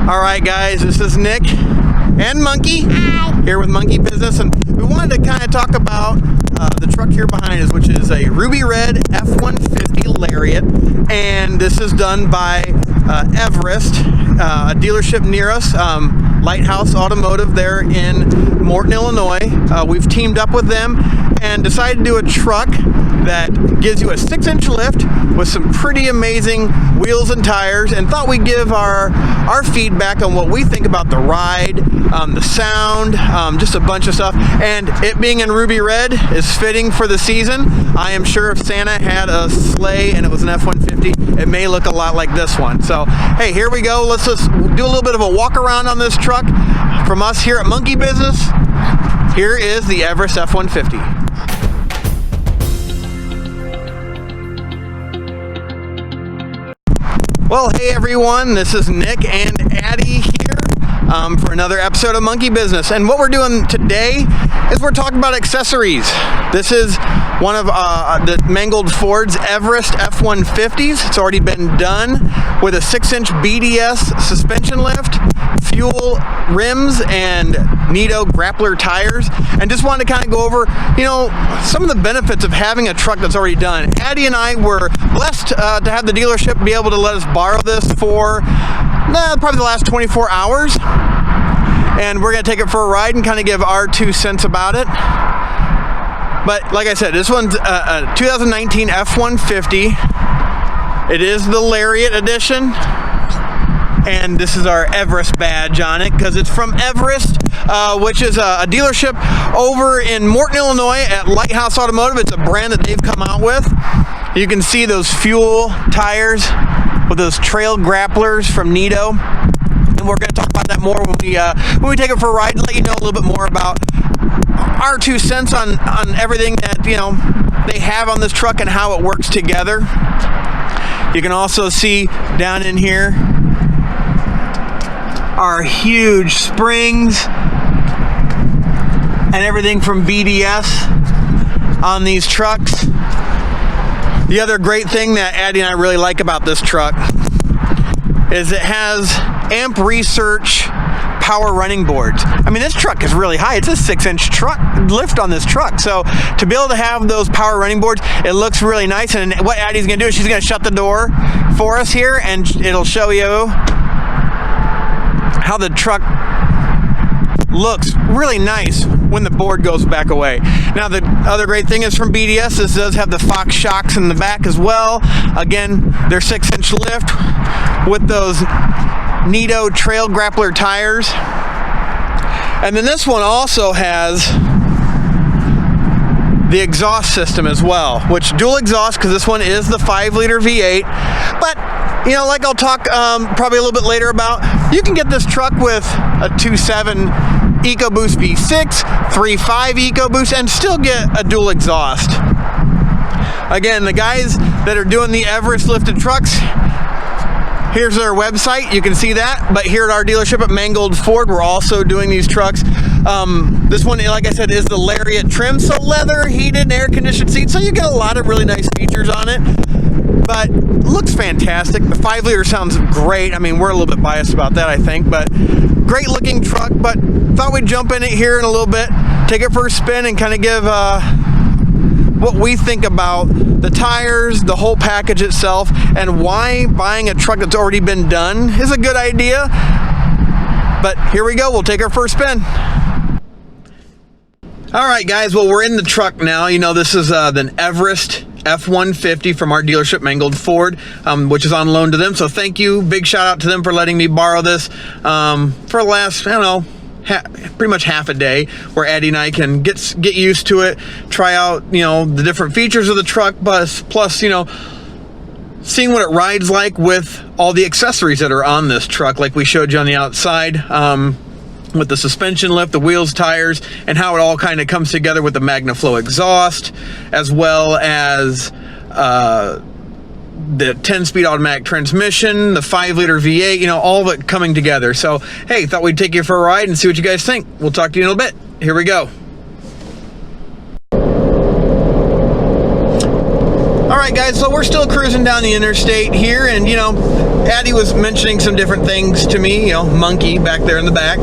All right, guys, this is Nick and Monkey. Hi. Here with Monkey Bizness, and we wanted to kind of talk about the truck here behind us, which is a ruby red F-150 Lariat, and this is done by Everest, a dealership near us, Lighthouse Automotive there in Morton, Illinois. We've teamed up with them and decided to do a truck that gives you a 6-inch lift with some pretty amazing wheels and tires, and thought we'd give our feedback on what we think about the ride, the sound, just a bunch of stuff. And it being in ruby red is fitting for the season. I am sure if Santa had a sleigh and it was an F-150, it may look a lot like this one. So hey, here we go. Let's just do a little bit of a walk around on this truck from us here at Monkey Bizness. Here is the Everest F-150. Well, hey everyone, this is Nick and Addie here for another episode of Monkey Bizness. And what we're doing today is we're talking about accessories. This is one of the Mangold Ford's Everest F-150s. It's already been done with a 6-inch BDS suspension lift, fuel rims, and Nitto grappler tires. And just wanted to kind of go over, some of the benefits of having a truck that's already done. Addie and I were blessed to have the dealership be able to let us borrow this for probably the last 24 hours. And we're going to take it for a ride and kind of give our 2 cents about it. But like I said, this one's a 2019 F-150. It is the Lariat edition. And this is our Everest badge on it because it's from Everest, which is a dealership over in Morton, Illinois at Lighthouse Automotive. It's a brand that they've come out with. You can see those fuel tires with those trail grapplers from Nitto. And we're going to talk about that more when we take it for a ride and let you know a little bit more about our 2 cents on everything that they have on this truck and how it works together. You can also see down in here our huge springs and everything from BDS on these trucks. The other great thing that Addie and I really like about this truck is it has Amp Research power running boards. I mean, this truck is really high. It's a 6-inch truck lift on this truck. So to be able to have those power running boards, it looks really nice. And what Addie's gonna do is she's gonna shut the door for us here and it'll show you how the truck looks really nice when the board goes back away. Now, the other great thing is from BDS, this does have the Fox shocks in the back as well. Again, they're 6-inch lift with those Nitto trail grappler tires. And then this one also has the exhaust system as well, which dual exhaust because this one is the 5-liter V8. But like I'll talk probably a little bit later about, you can get this truck with a 2.7 EcoBoost V6, 3.5 EcoBoost, and still get a dual exhaust. Again, the guys that are doing the Everest lifted trucks, here's their website. You can see that. But here at our dealership at Mangold Ford, we're also doing these trucks. This one, like I said, is the Lariat trim, so leather, heated, and air-conditioned seats. So you get a lot of really nice features on it. But looks fantastic. The 5-liter sounds great. I mean, we're a little bit biased about that, I think. But great looking truck. But thought we'd jump in it here in a little bit, take it for a spin, and kind of give what we think about the tires, the whole package itself, and why buying a truck that's already been done is a good idea. But here we go. We'll take our first spin. All right, guys. Well, we're in the truck now. This is the Everest F-150 from our dealership, Mangold Ford, which is on loan to them. So thank you. Big shout out to them for letting me borrow this for the last, pretty much half a day, where Addie and I can get used to it, try out, the different features of the truck, plus, seeing what it rides like with all the accessories that are on this truck, like we showed you on the outside, with the suspension lift, the wheels, tires, and how it all kind of comes together with the MagnaFlow exhaust, as well as the 10-speed automatic transmission, the 5-liter V8, all of it coming together. So, hey, thought we'd take you for a ride and see what you guys think. We'll talk to you in a little bit. Here we go. All right, guys, so we're still cruising down the interstate here, and you know, Addie was mentioning some different things to me, you know, Monkey back there in the back.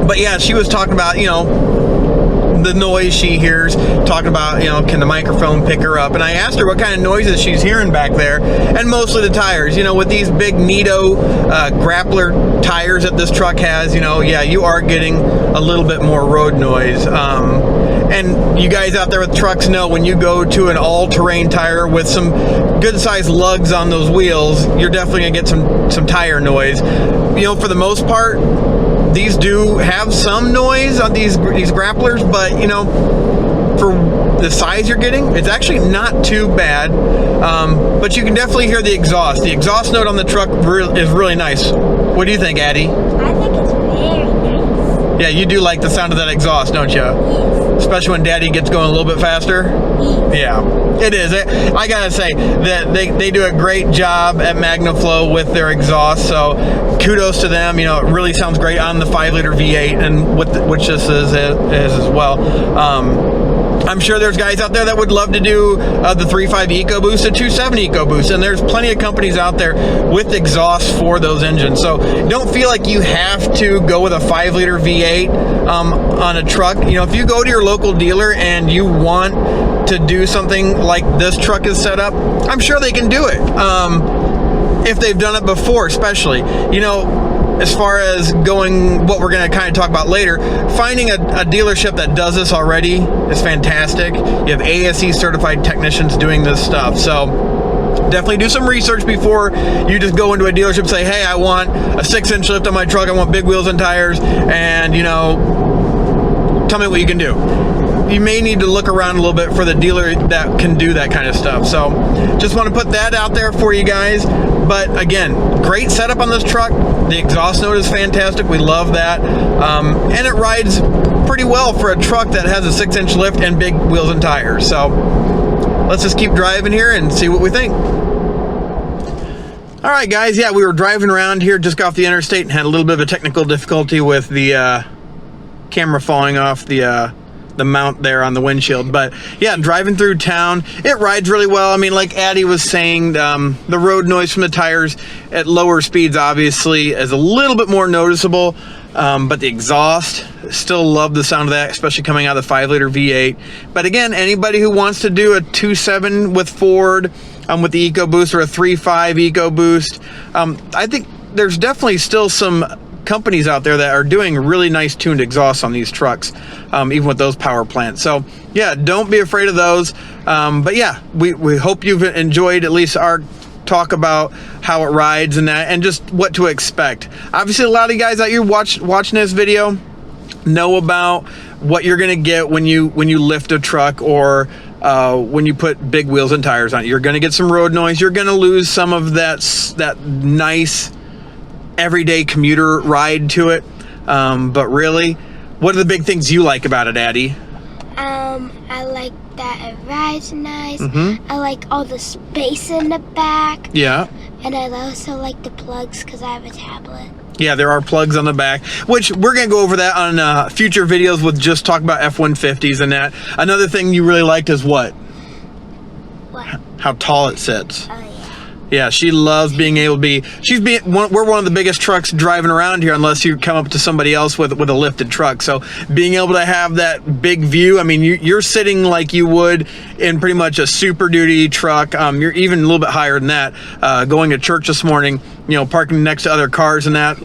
But yeah, she was talking about, you know, the noise she hears, talking about, you know, can the microphone pick her up? And I asked her what kind of noises she's hearing back there, and mostly the tires. You know, with these big Nito grappler tires that this truck has, you know, yeah, you are getting a little bit more road noise. And you guys out there with trucks know when you go to an all-terrain tire with some good-sized lugs on those wheels, you're definitely gonna get some tire noise. You know, for the most part, these do have some noise on these grapplers, but you know, for the size you're getting, it's actually not too bad. But you can definitely hear the exhaust. The exhaust note on the truck is really nice. What do you think, Addie? I think it's very nice. Yeah, you do like the sound of that exhaust, don't you? Yes. Especially when Daddy gets going a little bit faster. Yes. Yeah, it is. I gotta say that they do a great job at MagnaFlow with their exhaust. So kudos to them. You know, it really sounds great on the 5-liter V8, and which this is as well. I'm sure there's guys out there that would love to do the 3.5 EcoBoost, the 2.7 EcoBoost, and there's plenty of companies out there with exhaust for those engines. So don't feel like you have to go with a 5-liter V8 on a truck. You know, if you go to your local dealer and you want to do something like this truck is set up, I'm sure they can do it. If they've done it before, especially, you know, as far as going, what we're going to kind of talk about later, finding a dealership that does this already is fantastic. You have ASE certified technicians doing this stuff. So definitely do some research before you just go into a dealership and say, hey, I want a 6-inch lift on my truck. I want big wheels and tires. And, you know, tell me what you can do. You may need to look around a little bit for the dealer that can do that kind of stuff. So just want to put that out there for you guys. But again, great setup on this truck. The exhaust note is fantastic. We love that. And it rides pretty well for a truck that has a 6-inch lift and big wheels and tires. So let's just keep driving here and see what we think. All right, guys. Yeah, we were driving around here, just got off the interstate and had a little bit of a technical difficulty with the camera falling off the mount there on the windshield. But yeah, driving through town, it rides really well. I mean, like Addie was saying, the road noise from the tires at lower speeds obviously is a little bit more noticeable, but the exhaust, still love the sound of that, especially coming out of the 5-liter V8. But again, anybody who wants to do a 2.7 with Ford, with the EcoBoost, or a 3.5 EcoBoost, I think there's definitely still some companies out there that are doing really nice tuned exhausts on these trucks, even with those power plants. So yeah, don't be afraid of those. But yeah, we hope you've enjoyed at least our talk about how it rides and that, and just what to expect. Obviously, a lot of you guys out here watching this video know about what you're gonna get when you lift a truck, or when you put big wheels and tires on it. You're gonna get some road noise. You're gonna lose some of that nice everyday commuter ride to it. But really, what are the big things you like about it, Addie? I like that it rides nice. I like all the space in the back. Yeah. And I also like the plugs because I have a tablet. Yeah, there are plugs on the back, which we're going to go over that on future videos with just talk about F-150s and that. Another thing you really liked is what? What? How tall it sits. Oh, yeah. Yeah, she loves being able to be, we're one of the biggest trucks driving around here, unless you come up to somebody else with a lifted truck. So being able to have that big view, I mean, you're sitting like you would in pretty much a Super Duty truck. You're even a little bit higher than that. Going to church this morning, you know, parking next to other cars and that,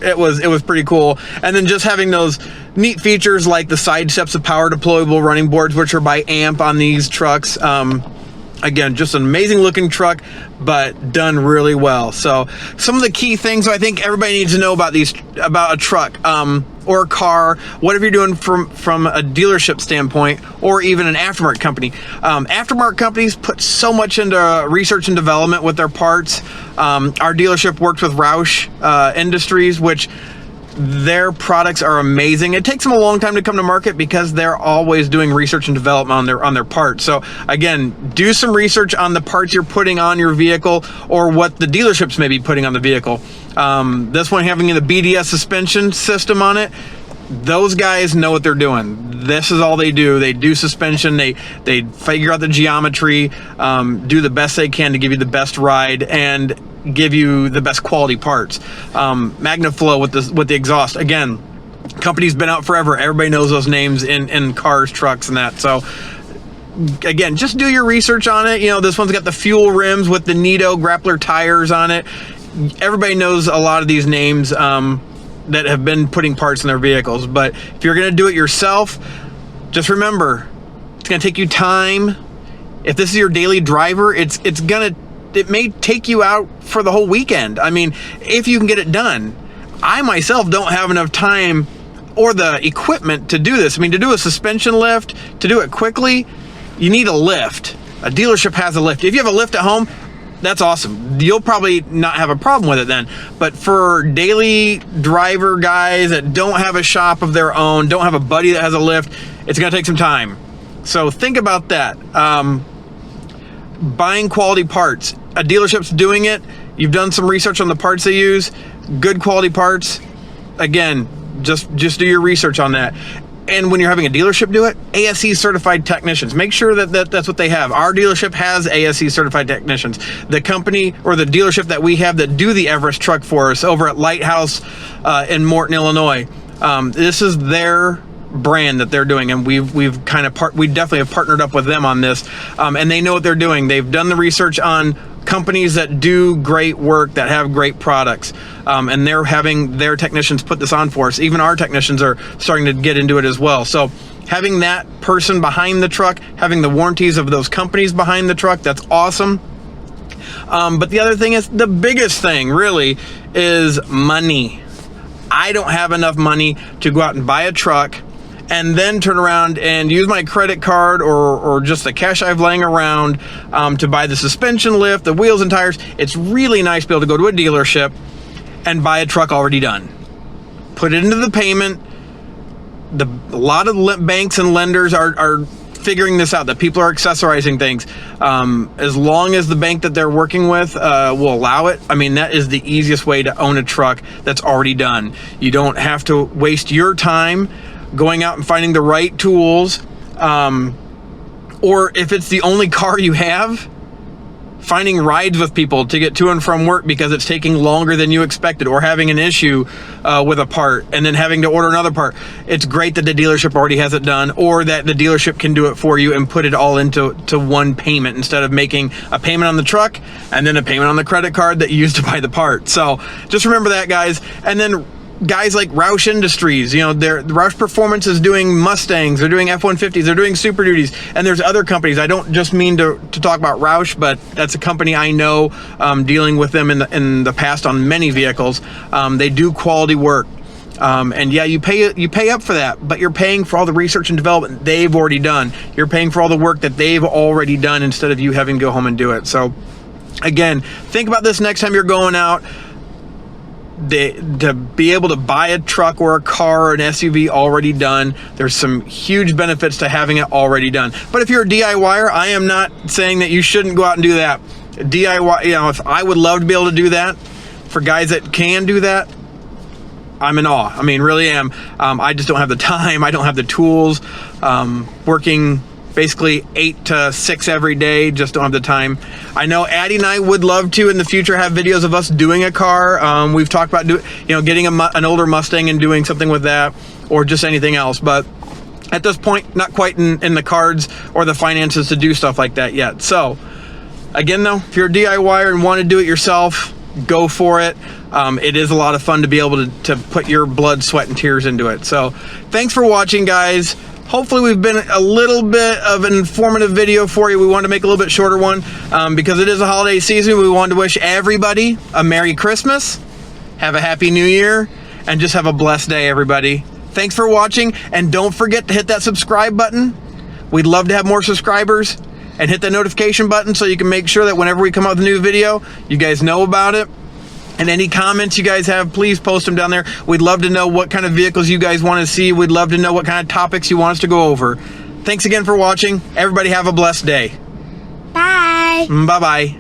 it was pretty cool. And then just having those neat features like the side steps of power deployable running boards, which are by amp on these trucks. Again, just an amazing looking truck, but done really well. So some of the key things I think everybody needs to know about a truck or a car, whatever you're doing from a dealership standpoint, or even an aftermarket company. Aftermarket companies put so much into research and development with their parts. Our dealership works with Roush Industries, which their products are amazing. It takes them a long time to come to market because they're always doing research and development on their parts. So again, do some research on the parts you're putting on your vehicle, or what the dealerships may be putting on the vehicle. This one having the BDS suspension system on it, Those guys know what they're doing. This is all they do. They do suspension. They figure out the geometry, do the best they can to give you the best ride and give you the best quality parts. MagnaFlow with the exhaust. Again, company's been out forever. Everybody knows those names in cars, trucks, and that. So again, just do your research on it. You know, this one's got the fuel rims with the Nito grappler tires on it. Everybody knows a lot of these names that have been putting parts in their vehicles. But if you're gonna do it yourself, just remember, it's gonna take you time. If this is your daily driver, it may take you out for the whole weekend. I mean, if you can get it done. I myself don't have enough time or the equipment to do this. I mean, to do a suspension lift, to do it quickly, you need a lift. A dealership has a lift. If you have a lift at home, that's awesome. You'll probably not have a problem with it then. But for daily driver guys that don't have a shop of their own, don't have a buddy that has a lift, it's gonna take some time. So think about that. Buying quality parts. A dealership's doing it. You've done some research on the parts they use. Good quality parts. Again, just do your research on that. And when you're having a dealership do it, ASE certified technicians. Make sure that's what they have. Our dealership has ASE certified technicians. The company or the dealership that we have that do the Everest truck for us over at Lighthouse in Morton, Illinois. This is their brand that they're doing, and we definitely have partnered up with them on this, and they know what they're doing. They've done the research on companies that do great work, that have great products, and they're having their technicians put this on for us. Even our technicians are starting to get into it as well. So having that person behind the truck, having the warranties of those companies behind the truck, that's awesome. But the other thing is, the biggest thing really is money. I don't have enough money to go out and buy a truck and then turn around and use my credit card or just the cash I've laying around to buy the suspension lift, the wheels and tires. It's really nice to be able to go to a dealership and buy a truck already done. Put it into the payment. A lot of banks and lenders are figuring this out, that people are accessorizing things. As long as the bank that they're working with will allow it, I mean, that is the easiest way to own a truck that's already done. You don't have to waste your time going out and finding the right tools, or if it's the only car you have, finding rides with people to get to and from work because it's taking longer than you expected, or having an issue with a part and then having to order another part. It's great that the dealership already has it done, or that the dealership can do it for you and put it all into one payment instead of making a payment on the truck and then a payment on the credit card that you used to buy the part. So just remember that, guys. And then guys like Roush Industries, you know, Roush Performance is doing Mustangs, they're doing F-150s, they're doing Super Duties, and there's other companies. I don't just mean to talk about Roush, but that's a company I know, dealing with them in the past on many vehicles. They do quality work. And yeah, you pay up for that, but you're paying for all the research and development they've already done. You're paying for all the work that they've already done instead of you having to go home and do it. So again, think about this next time you're going out. To be able to buy a truck or a car or an SUV already done, there's some huge benefits to having it already done. But if you're a DIYer, I am not saying that you shouldn't go out and do that. DIY, you know, if I would love to be able to do that, for guys that can do that, I'm in awe. I mean, really am. I just don't have the time. I don't have the tools. Working basically 8 to 6 every day, just don't have the time. I know Addie and I would love to in the future have videos of us doing a car. We've talked about getting an older Mustang and doing something with that, or just anything else. But at this point, not quite in the cards or the finances to do stuff like that yet. So again, though, if you're a DIYer and want to do it yourself, go for it. It is a lot of fun to be able to put your blood, sweat, and tears into it. So thanks for watching, guys. Hopefully we've been a little bit of an informative video for you. We wanted to make a little bit shorter one because it is a holiday season. We wanted to wish everybody a Merry Christmas, have a Happy New Year, and just have a blessed day, everybody. Thanks for watching, and don't forget to hit that subscribe button. We'd love to have more subscribers, and hit that notification button so you can make sure that whenever we come out with a new video, you guys know about it. And any comments you guys have, please post them down there. We'd love to know what kind of vehicles you guys want to see. We'd love to know what kind of topics you want us to go over. Thanks again for watching. Everybody have a blessed day. Bye. Bye-bye.